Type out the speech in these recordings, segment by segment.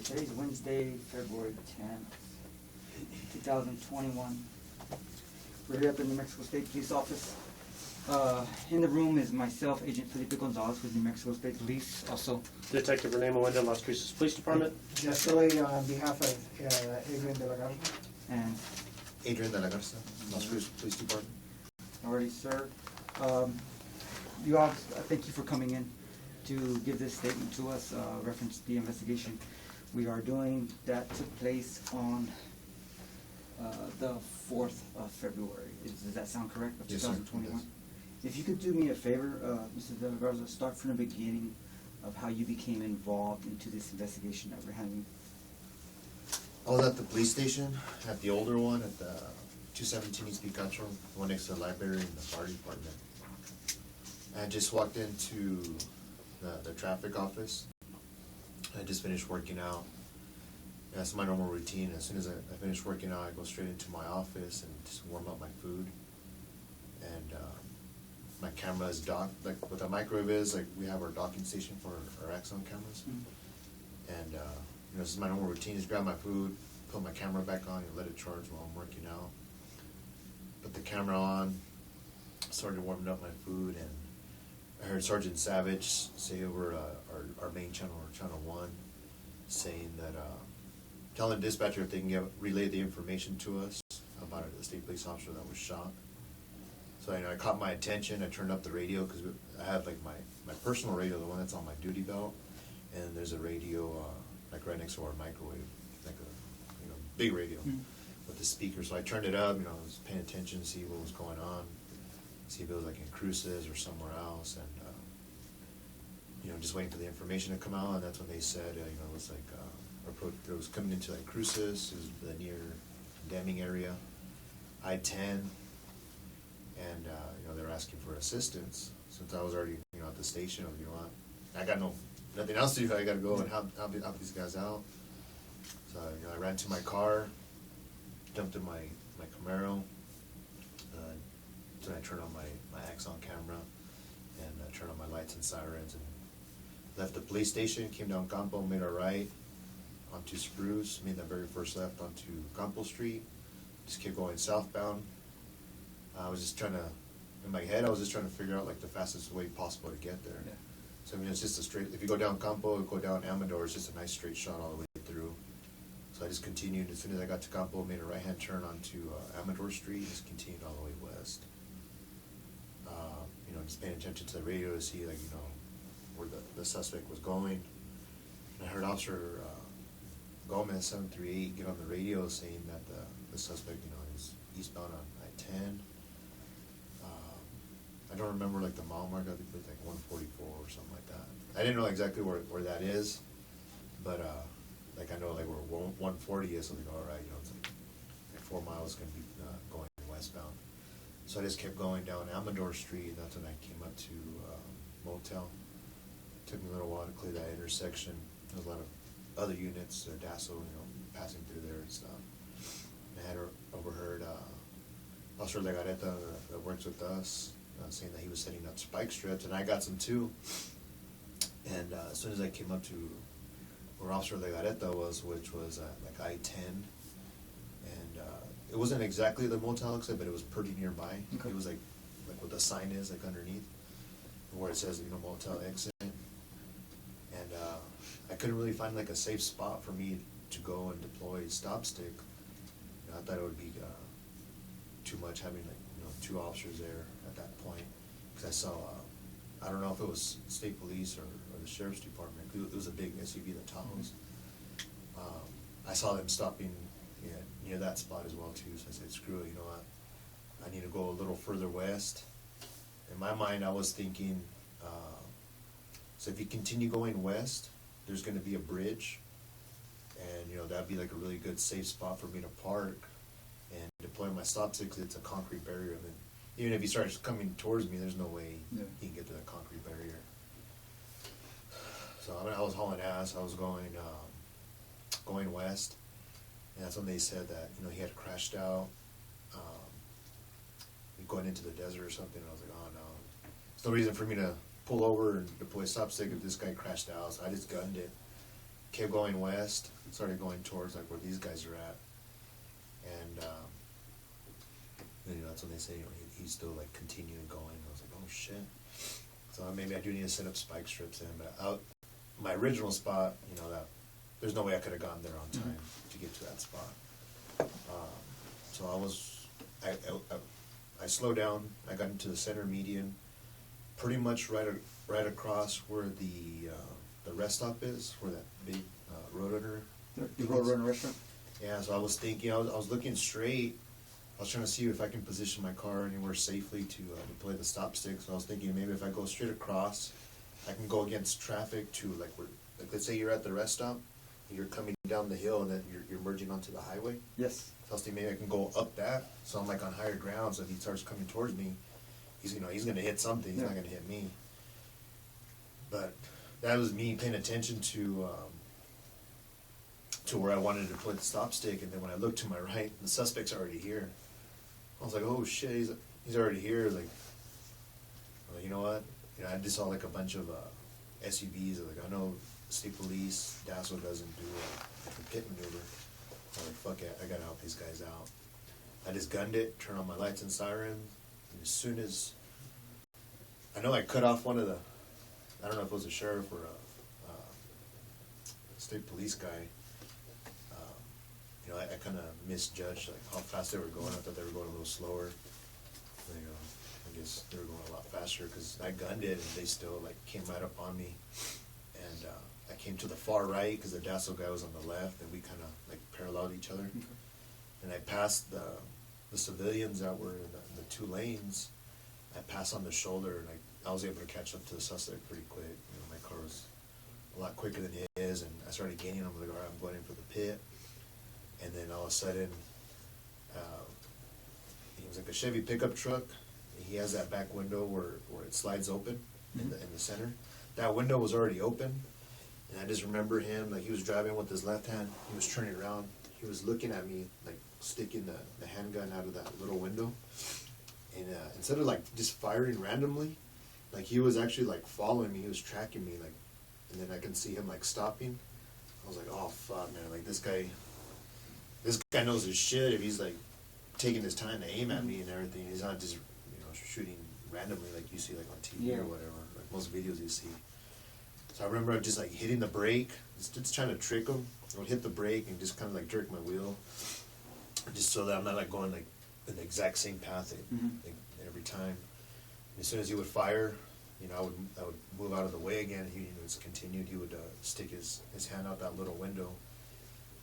Today's Wednesday, February 10th, 2021. We're here at the New Mexico State Police Office. In the room is myself, Agent Felipe Gonzalez with New Mexico State Police. Also, Detective Renee Moenda, Las Cruces Police Department. Yes, soy on behalf of Adrian de la Garza. and Adrian de la Garza, Las Cruces Police Department. already, sir. You all, thank you for coming in to give this statement to us, reference the investigation we are doing. That took place on the 4th of February. Does that sound correct? Of Yes, sir. 2021? Yes. If you could do me a favor, Mr. De La Garza, start from the beginning of how you became involved into this investigation that we're having. I was at the police station, at the older one, at the 217 East Picacho, the one next to the library and the fire department. I just walked into the traffic office. I just finished working out. That's my normal routine. As soon as I finish working out, I go straight into my office and just warm up my food. And my camera is docked, like what the microwave is, like we have our docking station for our Axon cameras. Mm-hmm. And this is my normal routine, just grab my food, put my camera back on, and let it charge while I'm working out. Put the camera on, started warming up my food, and I heard Sergeant Savage say over our main channel, or Channel 1, saying that, telling the dispatcher if they can relay the information to us about a state police officer that was shot. So I caught my attention. I turned up the radio because I have like my personal radio, the one that's on my duty belt, and there's a radio like right next to our microwave, like a big radio with the speaker. So I turned it up. I was paying attention, see what was going on, see if it was like in Cruces or somewhere else, and just waiting for the information to come out. And that's when they said it was like it was coming into like Cruces, it was the near damming area, I-10. And they were asking for assistance. Since I was already at the station, I was I got nothing else to do. I got to go and help these guys out. So I ran to my car, jumped in my Camaro. Then I turned on my Axon camera and turned on my lights and sirens and left the police station. Came down Campo, made a right onto Spruce, made that very first left onto Campo Street. Just kept going southbound. I was just trying to, in my head, I was just trying to figure out like the fastest way possible to get there. Yeah. So it's just a straight, if you go down Campo, go down Amador, it's just a nice straight shot all the way through. So I just continued. As soon as I got to Campo, made a right-hand turn onto Amador Street, just continued all the way west. Just paying attention to the radio to see where the suspect was going. And I heard Officer Gomez 738 get on the radio saying that the suspect, is eastbound on I-10. I don't remember like the mile mark. I think it was like 144 or something like that. I didn't know exactly where that is, but I know like where 140 is. So like, all right, it's like 4 miles going to be going westbound. So I just kept going down Amador Street, and that's when I came up to Motel. Took me a little while to clear that intersection. There was a lot of other units, Dasso, passing through there and stuff. And I had overheard Officer Legareta that works with us saying that he was setting up spike strips, and I got some too. And as soon as I came up to where Officer Legareta was, which was like I-10, and it wasn't exactly the motel exit, but it was pretty nearby. Okay. It was like what the sign is, like underneath, where it says motel exit. And I couldn't really find like a safe spot for me to go and deploy stop stick. I thought it would be too much having two officers there at that point, because I saw I don't know if it was state police or the sheriff's department. It was a big SUV, the Tahoes. I saw them stopping near that spot as well too. So I said, screw it, I need to go a little further west. In my mind, I was thinking, so if you continue going west, there's going to be a bridge, and that'd be like a really good safe spot for me to park and deploy my stop stick, because it's a concrete barrier. And then even if he starts coming towards me, there's no way he can get to that concrete barrier. So I was hauling ass. I was going west, and that's when they said that he had crashed out, going into the desert or something. And I was like, oh no, there's no reason for me to pull over and deploy stop stick if this guy crashed out. So I just gunned it. kept going west, started going towards like where these guys are at, and you know, that's when they say, you know, he's still like continuing going. I was like, oh shit. So maybe I do need to set up spike strips in, but my original spot, you know, that there's no way I could have gone there on time to get to that spot. So I slowed down. I got into the center median, pretty much right across where the rest stop is, where that big Roadrunner. The Roadrunner restaurant? Yeah, so I was thinking, I was looking straight. I was trying to see if I can position my car anywhere safely to deploy the stop stick. So I was thinking maybe if I go straight across, I can go against traffic to like let's say you're at the rest stop, you're coming down the hill and then you're merging onto the highway. Yes. So I was thinking maybe I can go up that, so I'm like on higher ground. So if he starts coming towards me, he's gonna hit something. He's not gonna hit me. But that was me paying attention to where I wanted to put the stop stick, and then when I looked to my right, the suspect's already here. I was like, oh shit, he's already here. Like, well, you know what? You know, I just saw like a bunch of SUVs. Like, I know state police, Dasso doesn't do a pit maneuver. I'm like, fuck it, I gotta help these guys out. I just gunned it, turned on my lights and sirens, and as soon as I know I cut off one of the, I don't know if it was a sheriff or a state police guy. You know, I kind of misjudged like how fast they were going. I thought they were going a little slower. You know, I guess they were going a lot faster because I gunned it and they still like came right up on me. And I came to the far right because the Dasso guy was on the left, and we kind of like paralleled each other. Okay. And I passed the civilians that were in the two lanes. I passed on the shoulder, and I was able to catch up to the suspect pretty quick. You know, my car was a lot quicker than his, and I started gaining him. I was like, all right, I'm going in for the pit. And then all of a sudden, it was like a Chevy pickup truck. He has that back window where it slides open in the center. That window was already open, and I just remember him, like he was driving with his left hand. He was turning around. He was looking at me, like sticking the handgun out of that little window. And instead of like just firing randomly, like he was actually like following me. He was tracking me, like, and then I can see him like stopping. I was like, oh fuck, man! Like this guy knows his shit. If he's like taking his time to aim at me and everything, he's not just, you know, shooting randomly like you see like on TV or whatever, like most videos you see. So I remember just like hitting the brake, just trying to trick him. I would hit the brake and just kind of like jerk my wheel, just so that I'm not like going like in the exact same path like, every time. And as soon as he would fire, you know, I would move out of the way again. He, you know, it's continued. He would stick his hand out that little window,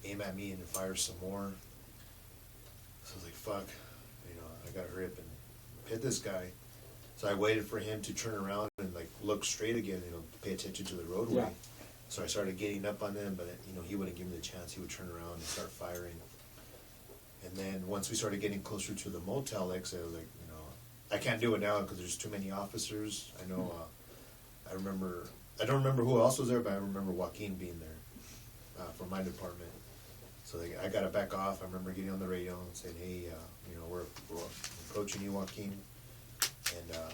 aim at me, and then fire some more. So I was like, fuck, you know, I gotta hurry up and hit this guy. So I waited for him to turn around and like look straight again, you know, pay attention to the roadway. Yeah. So I started getting up on them, but you know, he wouldn't give me the chance. He would turn around and start firing. And then once we started getting closer to the motel exit, I was like, you know, I can't do it now because there's too many officers. I know, I don't remember who else was there, but I remember Joaquin being there from my department. So I got to back off. I remember getting on the radio and saying, hey, you know, we're approaching you, Joaquin. And I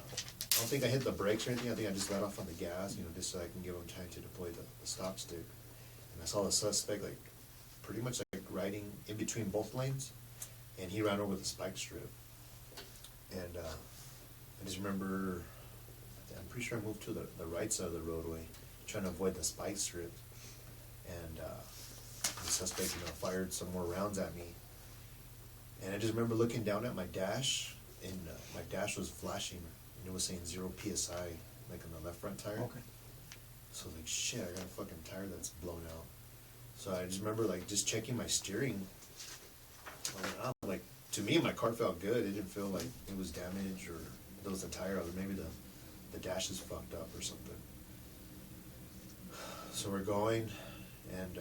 don't think I hit the brakes or anything. I think I just let off on the gas, you know, just so I can give him time to deploy the stop stick. And I saw the suspect, like, pretty much like riding in between both lanes. And he ran over the spike strip. And I just remember, I'm pretty sure I moved to the right side of the roadway, trying to avoid the spike strip. And the suspect, you know, fired some more rounds at me. And I just remember looking down at my dash, and my dash was flashing, and it was saying 0 PSI, like on the left front tire. Okay. So I was like, shit, I got a fucking tire that's blown out. So I just remember, like, just checking my steering. Like, to me, my car felt good. It didn't feel like it was damaged or there was a tire, or maybe the dash is fucked up or something. So we're going, and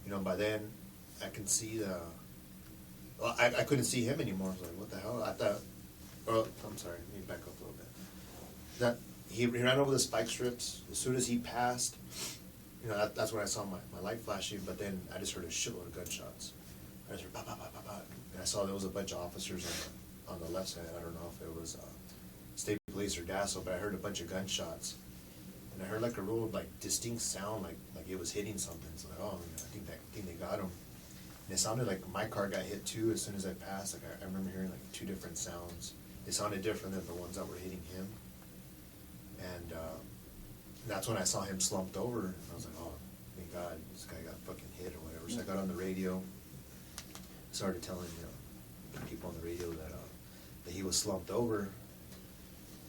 you know, by then I can see I couldn't see him anymore. I was like, what the hell? I thought, oh, I'm sorry, let me back up a little bit. That he ran over the spike strips. As soon as he passed, you know, that's when I saw my light flashing, but then I just heard a shitload of gunshots. I just heard pop, pop, pop, pop, pop. And I saw there was a bunch of officers on the left side. I don't know if it was state police or Dasso, but I heard a bunch of gunshots. And I heard like a real like distinct sound, like like it was hitting something. So like, oh, I think they got him. And it sounded like my car got hit too as soon as I passed. Like I remember hearing like two different sounds. It sounded different than the ones that were hitting him. And that's when I saw him slumped over. And I was like, oh, thank God, this guy got fucking hit or whatever. So I got on the radio, started telling people on the radio that he was slumped over.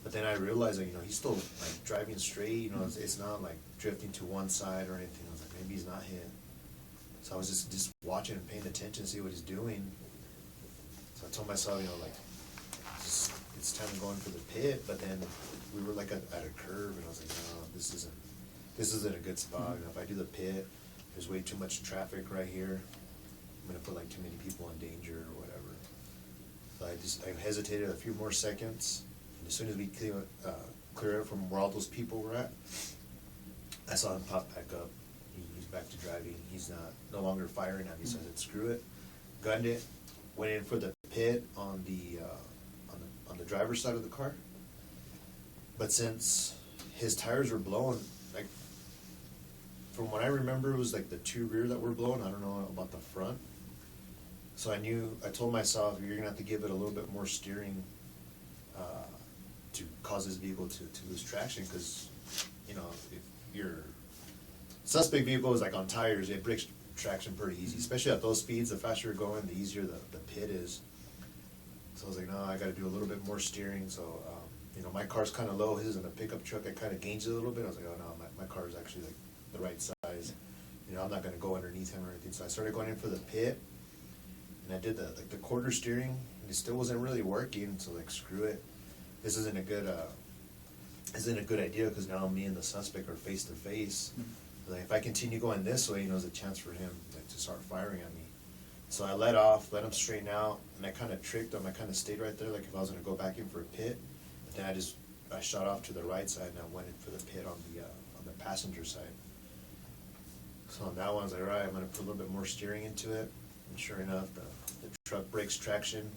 But then I realized that, he's still like driving straight, it's not like drifting to one side or anything. I was like, maybe he's not hit. So I was just watching and paying attention to see what he's doing. So I told myself, it's time to go in for the pit. But then we were like at a curve, and I was like, no, this isn't a good spot. If I do the pit, there's way too much traffic right here. I'm gonna put like too many people in danger or whatever. So I hesitated a few more seconds. As soon as we clear out from where all those people were at, I saw him pop back up. He's back to driving. He's no longer firing at me, so I said, screw it. Gunned it, went in for the pit on the driver's side of the car. But since his tires were blowing, like from what I remember, it was like the two rear that were blowing. I don't know about the front. So I told myself, you're gonna have to give it a little bit more steering to cause this vehicle to lose traction, because if your suspect vehicle is like on tires, it breaks traction pretty easy, especially at those speeds. The faster you're going, the easier the pit is. So I was like, no, I got to do a little bit more steering. So my car's kind of low. His is in a pickup truck. I kind of gauged it a little bit. I was like, oh no, my car is actually like the right size. I'm not going to go underneath him or anything. So I started going in for the pit, and I did the quarter steering, and it still wasn't really working. So like, screw it. This isn't a good idea, because now me and the suspect are face to face. Like, if I continue going this way, there's a chance for him to start firing at me. So I let him straighten out, and I kind of tricked him. I kind of stayed right there, like if I was going to go back in for a pit. But then I shot off to the right side, and I went in for the pit on the passenger side. So on that one, I was like, all right, I'm going to put a little bit more steering into it. And sure enough, the truck breaks traction.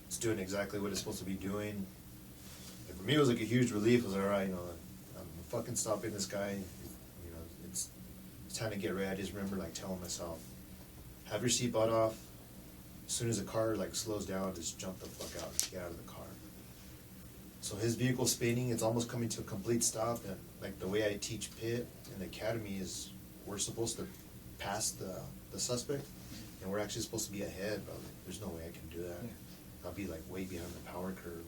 It's doing exactly what it's supposed to be doing. And for me, it was like a huge relief. I was like, all right, I'm fucking stopping this guy. It's time to get ready. I just remember like telling myself, have your seatbelt off. As soon as the car like slows down, just jump the fuck out and get out of the car. So his vehicle's spinning. It's almost coming to a complete stop. And like the way I teach pit in the academy is, we're supposed to pass the suspect, and we're actually supposed to be ahead. But like, there's no way I can do that. Yeah. I'll be like way behind the power curve.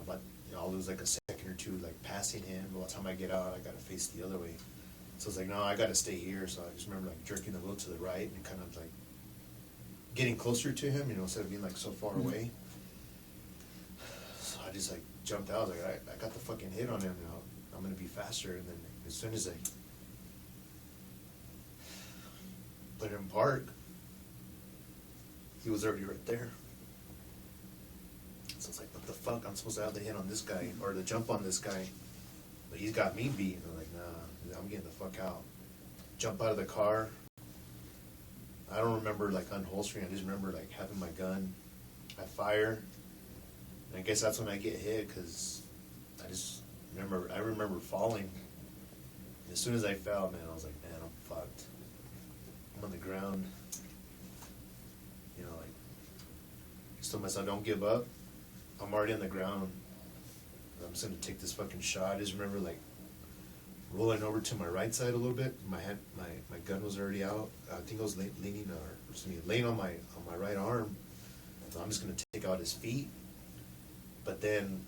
But I'll lose like a second or two like passing him. By the time I get out, I gotta face the other way. So I was like, no, I gotta stay here. So I just remember like jerking the wheel to the right and kind of like getting closer to him, instead of being like so far away. So I just like jumped out. I was like, I got the fucking hit on him. I'm gonna be faster. And then as soon as I put him in park, he was already right there. So it's like, what the fuck? I'm supposed to have the hit on this guy, or the jump on this guy, but he's got me beat. And I'm like, nah, I'm getting the fuck out. Jump out of the car. I don't remember like unholstering. I just remember like having my gun. I fire, and I guess that's when I get hit, because I remember falling. And as soon as I fell, man, I was like, man, I'm fucked. I'm on the ground. Like, I just told myself, don't give up. I'm already on the ground. I'm just gonna take this fucking shot. I just remember like rolling over to my right side a little bit. My gun was already out. I think I was laying on my right arm. So I'm just gonna take out his feet. But then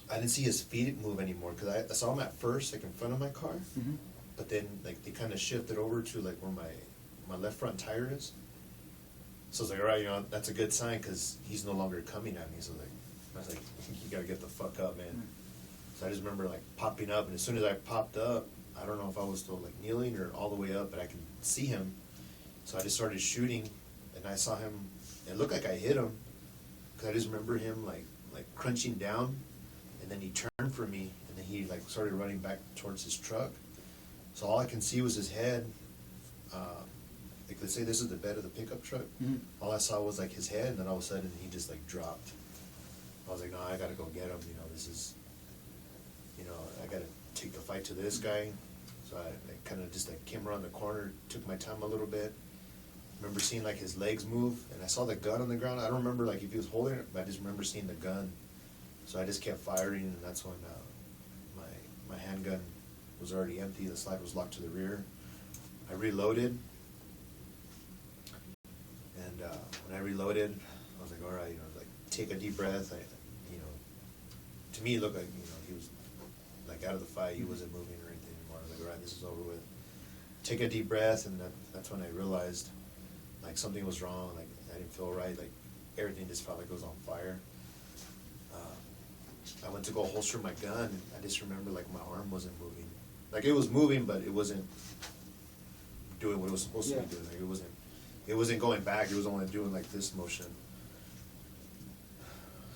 I didn't see his feet move anymore, because I saw him at first like in front of my car. Mm-hmm. But then like they kind of shifted over to like where my left front tire is. So I was like, all right, that's a good sign, because he's no longer coming at me. So I was like, you gotta get the fuck up, man. So I just remember like popping up, and as soon as I popped up, I don't know if I was still like kneeling or all the way up, but I could see him. So I just started shooting, and I saw him. It looked like I hit him, because I just remember him like crunching down, and then he turned for me, and then he like started running back towards his truck. So all I can see was his head. Like, let's say this is the bed of the pickup truck. Mm-hmm. All I saw was like his head, and then all of a sudden he just like dropped. I was like, no, I gotta go get him. This is, I gotta take the fight to this guy. So I kind of just like came around the corner, took my time a little bit. Remember seeing like his legs move, and I saw the gun on the ground. I don't remember like if he was holding it, but I just remember seeing the gun. So I just kept firing, and that's when my handgun was already empty. The slide was locked to the rear. I reloaded, and when I reloaded, I was like, all right, like take a deep breath. To me, it looked like he was like out of the fight. He wasn't moving or anything anymore. I was like, all right, this is over with. Take a deep breath, and that's when I realized like something was wrong. Like I didn't feel right. Like everything just felt like it was on fire. I went to go holster my gun, and I just remember like my arm wasn't moving. Like it was moving, but it wasn't doing what it was supposed to be doing. Like it wasn't going back. It was only doing like this motion.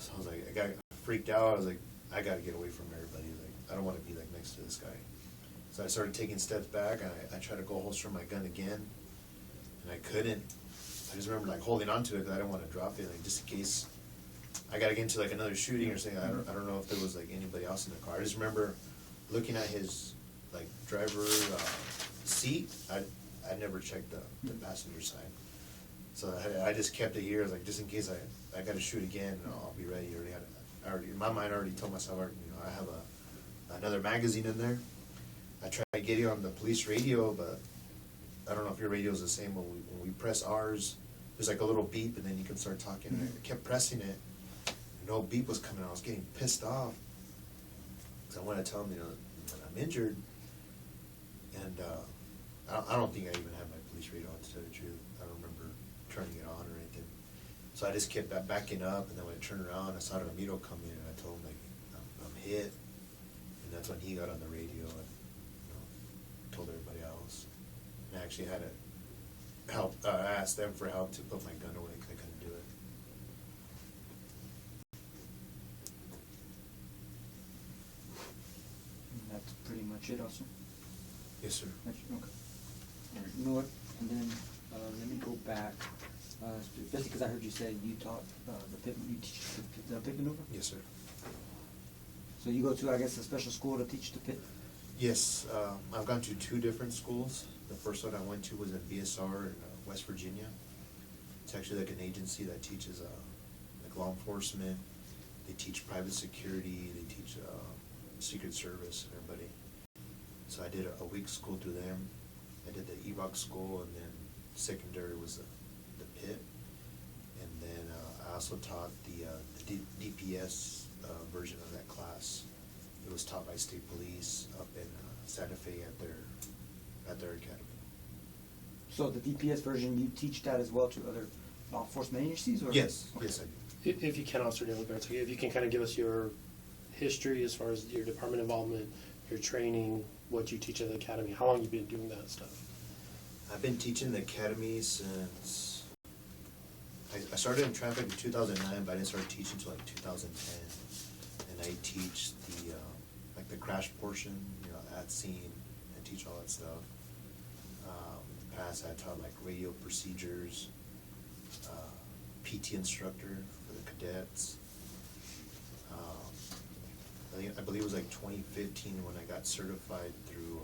So I was like, I got freaked out. I was like, I got to get away from everybody. Like I don't want to be like next to this guy. So I started taking steps back, and I tried to go holster my gun again, and I couldn't. I just remember like holding on to it because I didn't want to drop it, like just in case I got to get into like another shooting or something. I don't know if there was like anybody else in the car. I just remember looking at his like driver seat. I never checked the passenger side, so I just kept it here. I was like, just in case I got to shoot again, I'll be ready. I already in my mind I already told myself, I have another magazine in there. I tried getting on the police radio, but I don't know if your radio is the same. When we press ours, there's like a little beep, and then you can start talking. And I kept pressing it, and no beep was coming. I was getting pissed off because I wanted to tell them, that I'm injured. And I don't think I even had my police radio on, to tell the truth. I don't remember turning it on or anything. So I just kept backing up, and then when I turned around, I saw Ramiro come in, and I told him like I'm hit, and that's when he got on the radio and told everybody else. And I actually had to help. I asked them for help to put my gun away because I couldn't do it. And that's pretty much it, also. Yes, sir. Okay. All right. You know what? And then let me go back, especially because I heard you say you taught you teach the pit maneuver. Yes, sir. So you go to, I guess, a special school to teach the pit. Yes, I've gone to 2 different schools. The first one I went to was in BSR in West Virginia. It's actually like an agency that teaches like law enforcement. They teach private security. They teach Secret Service and everybody. So I did a week school through them. I did the EVOC school, and then secondary was the pit. And then I also taught the DPS version of that class. It was taught by state police up in Santa Fe at their academy. So the DPS version, you teach that as well to other law enforcement agencies, or? Yes, Okay. yes I do. If you can, Officer Delagarde, if you can kind of give us your history as far as your department involvement, your training, what you teach at the academy, how long you've been doing that stuff? I've been teaching the academy since I started in traffic in 2009, but I didn't start teaching until like 2010. And I teach the like the crash portion, at scene. I teach all that stuff. In the past, I taught like radio procedures, PT instructor for the cadets. I believe it was like 2015 when I got certified through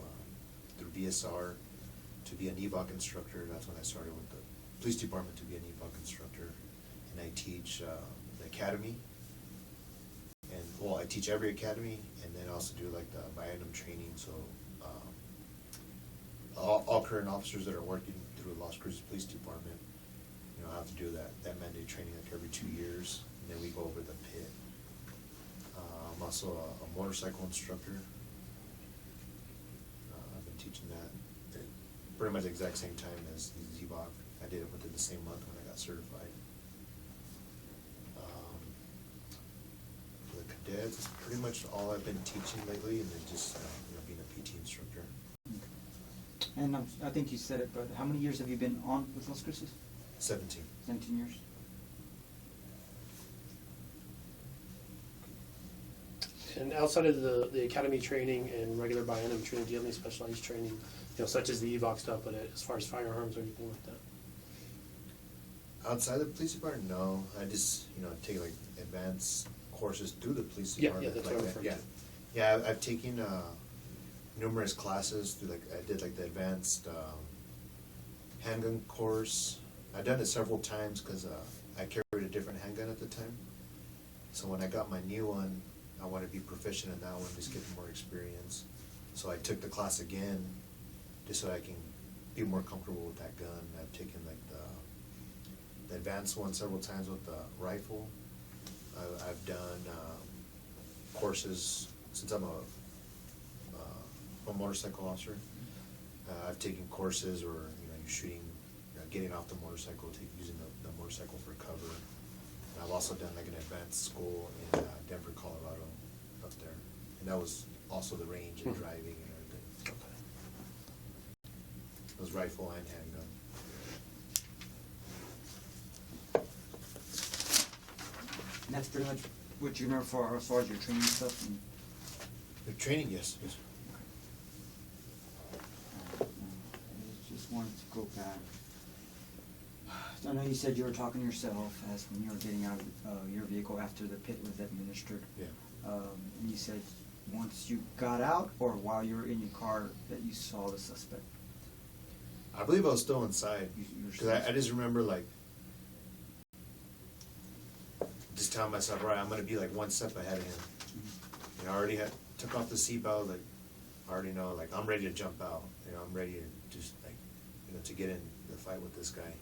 BSR to be an EVOC instructor. That's when I started with the police department to be an EVOC instructor, and I teach the academy. And I teach every academy, and then also do like the biennium training. So all current officers that are working through Las Cruces Police Department, have to do that mandate training like every 2 years, and then we go over the pit. I'm also a motorcycle instructor. I've been teaching that pretty much the exact same time as EVOC. I did it within the same month when I got certified. For the cadets, it's pretty much all I've been teaching lately, and then just being a PT instructor. Okay. And I think you said it, but how many years have you been on with Las Cruces? 17. 17 years. And outside of the academy training and regular biennium training, do you have any specialized training, such as the EVOC stuff, but as far as firearms or anything like that? Outside the police department, no. I just, take like advanced courses through the police Yeah, department. that's like what I'm that. referring to. Yeah, I've taken numerous classes. I did like the advanced handgun course. I've done it several times because I carried a different handgun at the time. So when I got my new one, I want to be proficient in that one, just get more experience. So I took the class again, just so I can be more comfortable with that gun. I've taken like the advanced one several times with the rifle. I've done courses since I'm a motorcycle officer. I've taken courses where you're shooting, getting off the motorcycle, using the motorcycle for cover. And I've also done like an advanced school in Denver, Colorado, up there, and that was also the range and driving and everything. Okay. It was rifle and handgun. And that's pretty much what you remember for as far as your training stuff. And The training, yes. I just wanted to go back. I know you said you were talking to yourself as when you were getting out of your vehicle after the pit was administered. Yeah. And you said once you got out or while you were in your car that you saw the suspect. I believe I was still inside You were because still I just remember like just telling myself, right, I'm gonna be like one step ahead of him. Mhm. I already took off the seatbelt. Like I already know, like I'm ready to jump out. I'm ready to just like to get in the fight with this guy.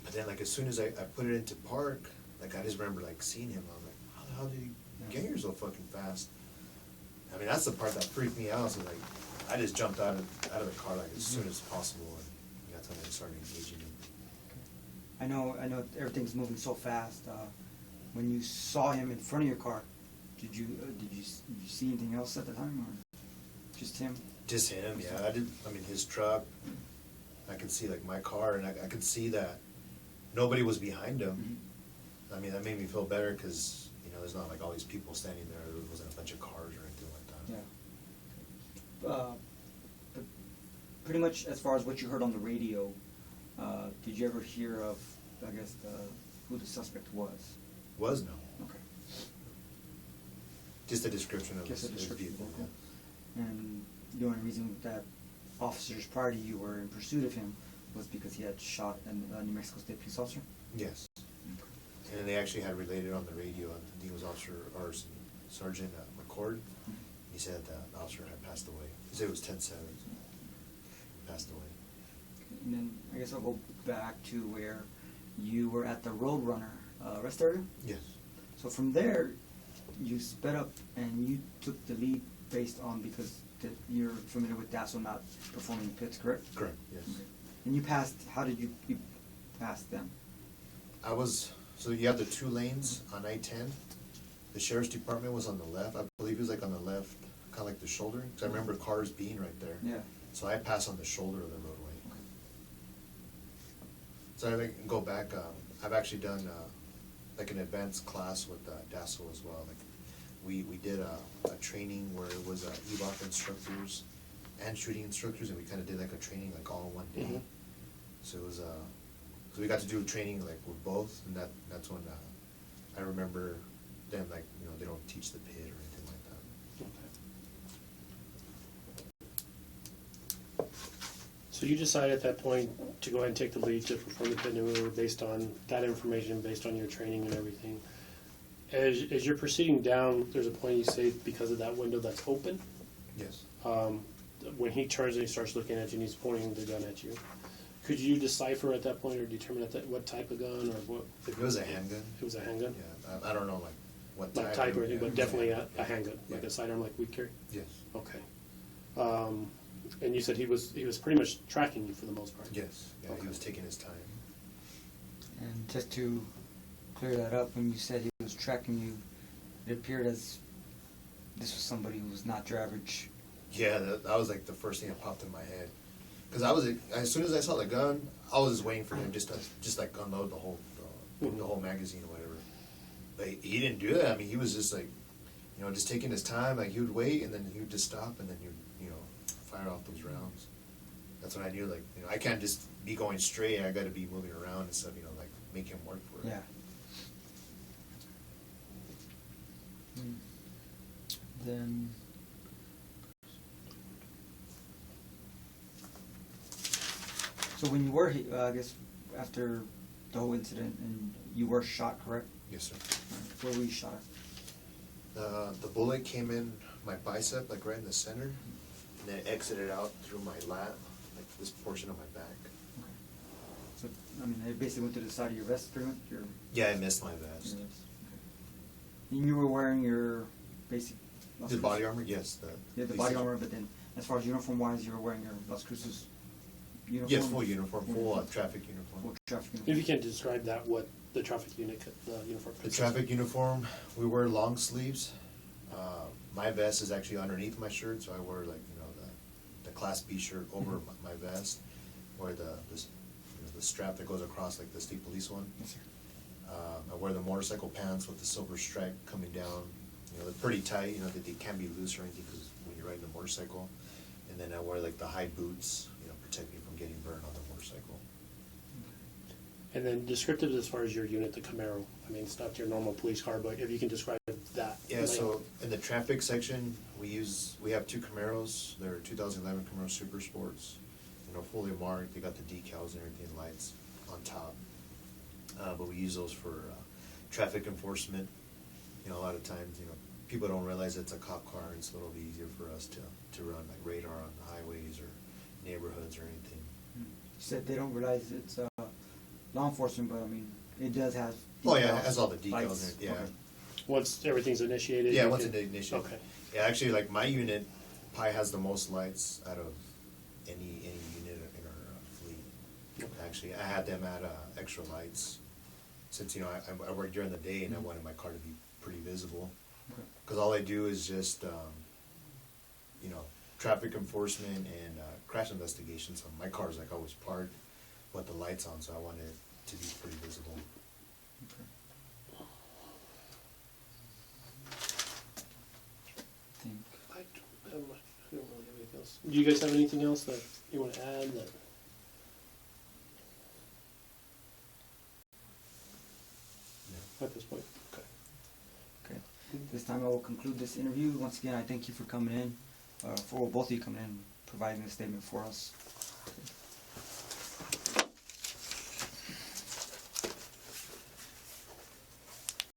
But then like as soon as I put it into park, like I just remember like seeing him. I'm like, how the hell did he get here so fucking fast? I mean, that's the part that freaked me out. So like, I just jumped out of the car like as soon as possible, and that's when I started engaging him. I know everything's moving so fast. When you saw him in front of your car, did you see anything else at the time, or just him? Just him, yeah. I mean, his truck. I could see like my car, and I could see that nobody was behind him. Mm-hmm. I mean, that made me feel better because there's not like all these people standing there. There wasn't a bunch of cars or anything like that. Yeah. But pretty much as far as what you heard on the radio, did you ever hear of, I guess, who the suspect was? Was no. Okay. Just a description of Just a his description. vehicle. Okay. And the only reason that officers prior to you were in pursuit of him was because he had shot a New Mexico State police officer? Yes. And they actually had related on the radio, I think it was Sergeant McCord. Mm-hmm. He said that the officer had passed away. He said it was 10-7. Passed away. And then I guess I'll go back to where you were at the Roadrunner rest area. Yes. So from there, you sped up and you took the lead based on because you're familiar with DASO not performing pits, correct? Correct, yes. Okay. And you passed, how did you pass them? So you have the 2 lanes on I-10. The sheriff's department was on the left. I believe it was like on the left, kind of like the shoulder. Because I remember cars being right there. Yeah. So I passed on the shoulder of the roadway. Okay. So I like go back. I've actually done like an advanced class with DASO as well. Like we did a training where it was EVOC instructors and shooting instructors, and we kind of did like a training like all in one day. Mhm. So it was so we got to do training like with both, and that's when I remember them like they don't teach the pit or anything like that. Okay. So you decided at that point to go ahead and take the lead to perform the pit maneuver based on that information, based on your training and everything. As you're proceeding down, there's a point you say because of that window that's open. Yes. When he turns and he starts looking at you and he's pointing the gun at you, could you decipher at that point or determine what type of gun or what? It was a handgun. It was a handgun? Yeah, I don't know like what Not type or anything, yeah. but definitely a Yeah. handgun, like Yeah. a sidearm like we carry? Yes. Okay. And you said he was pretty much tracking you for the most part? Yes. Yeah, Okay. he was taking his time. And just to clear that up, when you said he was tracking you, it appeared as this was somebody who was not your average. Yeah, that was like the first thing that popped in my head. Because as soon as I saw the gun, I was just waiting for him just like unload the whole magazine or whatever. But he didn't do that. I mean, he was just like, just taking his time. Like he would wait and then he would just stop and then he'd fire off those rounds. That's when I knew like I can't just be going straight. I got to be moving around and stuff. Like make him work for it. Yeah. Then So when you were, I guess, after the whole incident, and you were shot, correct? Yes, sir. Where were you shot at? The bullet came in my bicep, like right in the center, and then it exited out through my lat, like this portion of my back. Okay. So, I mean, it basically went to the side of your vest, pretty much? Your Yeah, I missed my your vest. vest. Okay. And you were wearing your basic... Las The Cruces? body armor, yes. Yeah, the body armor, but then as far as uniform-wise, you were wearing your Las Cruces uniform? Yes, full uniform, full traffic uniform. Full traffic If uniform. you can describe that, what the traffic unit, uniform The consists traffic uniform, we wear long sleeves. My vest is actually underneath my shirt, so I wear like, the Class B shirt over my vest, or the strap that goes across like the state police one. Yes, sir. I wear the motorcycle pants with the silver stripe coming down. They're pretty tight, that they can't be loose or anything because when you're riding the motorcycle. And then I wear like the high boots, protect me from getting burned on the motorcycle. And then descriptive as far as your unit, the Camaro. I mean, it's not your normal police car, but if you can describe that. Yeah, so in the traffic section, we have two Camaros. They're 2011 Camaro Super Sports, fully marked. They got the decals and everything, lights on top. But we use those for traffic enforcement. A lot of times, people don't realize it's a cop car, and so it'll be easier for us to run like radar on the highways or neighborhoods or anything. You said they don't realize it's law enforcement, but I mean, it does have... Oh yeah, decals, it has all the decals lights. in it, yeah. Okay. Once everything's initiated? Yeah, you once can- it's initiated. Okay. Yeah, actually, like my unit probably has the most lights out of any unit in our fleet. Okay. Actually, I had them add extra lights since I work during the day and I wanted my car to be pretty visible. Okay. Because all I do is just traffic enforcement and crash investigations. So my car's like always parked with the lights on, so I wanted it to be pretty visible. Okay. Think. I don't really have anything else. Do you guys have anything else that you want to add? That at this point? Okay. Okay. This time I will conclude this interview. Once again, I thank you for coming in, for both of you coming in and providing a statement for us.